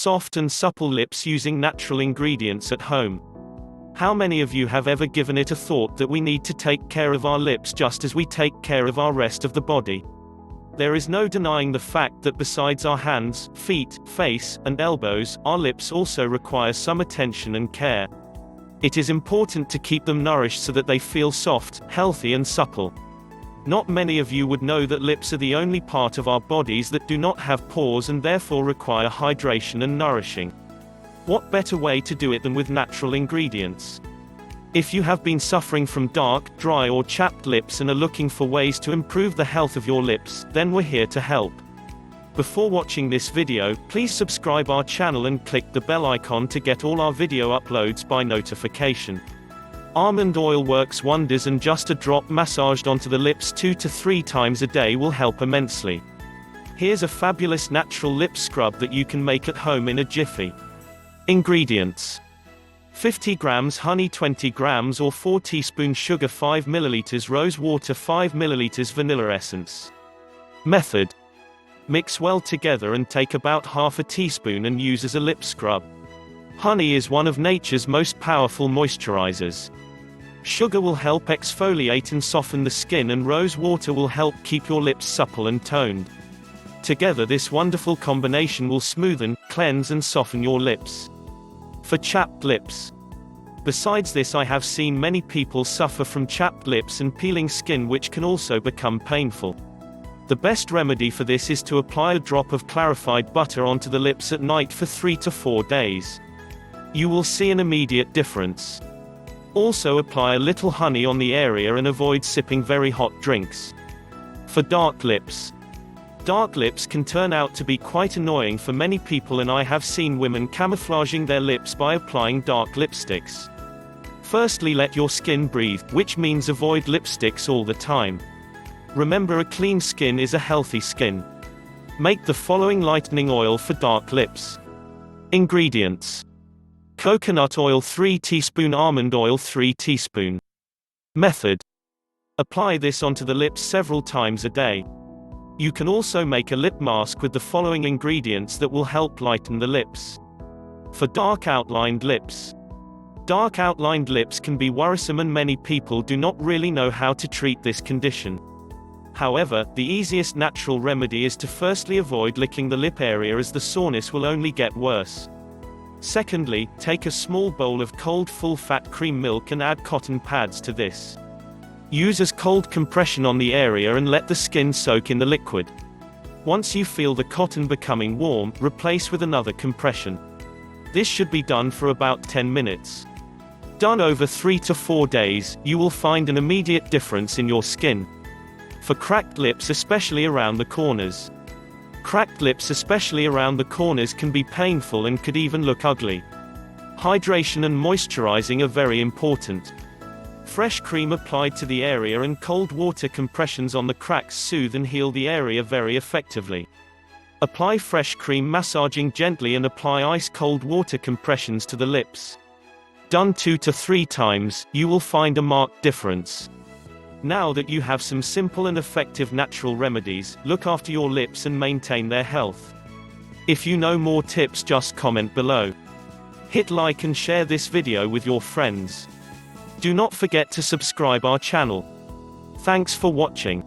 soft and supple lips using natural ingredients at home. How many of you have ever given it a thought that we need to take care of our lips just as we take care of our rest of the body? There is no denying the fact that besides our hands, feet, face, and elbows, our lips also require some attention and care. It is important to keep them nourished so that they feel soft, healthy and supple. Not many of you would know that lips are the only part of our bodies that do not have pores and therefore require hydration and nourishing. What better way to do it than with natural ingredients? If you have been suffering from dark, dry or chapped lips and are looking for ways to improve the health of your lips, then we're here to help. Before watching this video, please subscribe our channel and click the bell icon to get all our video uploads by notification. Almond oil works wonders, and just a drop massaged onto the lips 2 to 3 times a day will help immensely. Here's a fabulous natural lip scrub that you can make at home in a jiffy. Ingredients: 50 grams honey, 20 grams or 4 teaspoons sugar, 5 milliliters rose water, 5 milliliters vanilla essence. Method: mix well together and take about half a teaspoon and use as a lip scrub. Honey is one of nature's most powerful moisturizers. Sugar will help exfoliate and soften the skin, and rose water will help keep your lips supple and toned. Together this wonderful combination will smoothen, cleanse and soften your lips. For chapped lips. Besides this, I have seen many people suffer from chapped lips and peeling skin, which can also become painful. The best remedy for this is to apply a drop of clarified butter onto the lips at night for 3 to 4 days. You will see an immediate difference. Also apply a little honey on the area and avoid sipping very hot drinks. For dark lips. Dark lips can turn out to be quite annoying for many people, and I have seen women camouflaging their lips by applying dark lipsticks. Firstly, let your skin breathe, which means avoid lipsticks all the time. Remember, a clean skin is a healthy skin. Make the following lightening oil for dark lips. Ingredients: coconut oil 3 teaspoon, almond oil 3 teaspoon. Method: apply this onto the lips several times a day. You can also make a lip mask with the following ingredients that will help lighten the lips. For dark outlined lips. Dark outlined lips can be worrisome, and many people do not really know how to treat this condition. However, the easiest natural remedy is to firstly avoid licking the lip area, as the soreness will only get worse. Secondly, take a small bowl of cold full-fat cream milk and add cotton pads to this. Use as cold compression on the area and let the skin soak in the liquid. Once you feel the cotton becoming warm, replace with another compression. This should be done for about 10 minutes. Done over 3 to 4 days, you will find an immediate difference in your skin. For cracked lips, especially around the corners. Cracked lips, especially around the corners, can be painful and could even look ugly. Hydration and moisturizing are very important. Fresh cream applied to the area and cold water compressions on the cracks soothe and heal the area very effectively. Apply fresh cream massaging gently and apply ice-cold water compressions to the lips. Done 2 to 3 times, you will find a marked difference. Now that you have some simple and effective natural remedies, look after your lips and maintain their health. If you know more tips, just comment below. Hit like and share this video with your friends. Do not forget to subscribe our channel. Thanks for watching.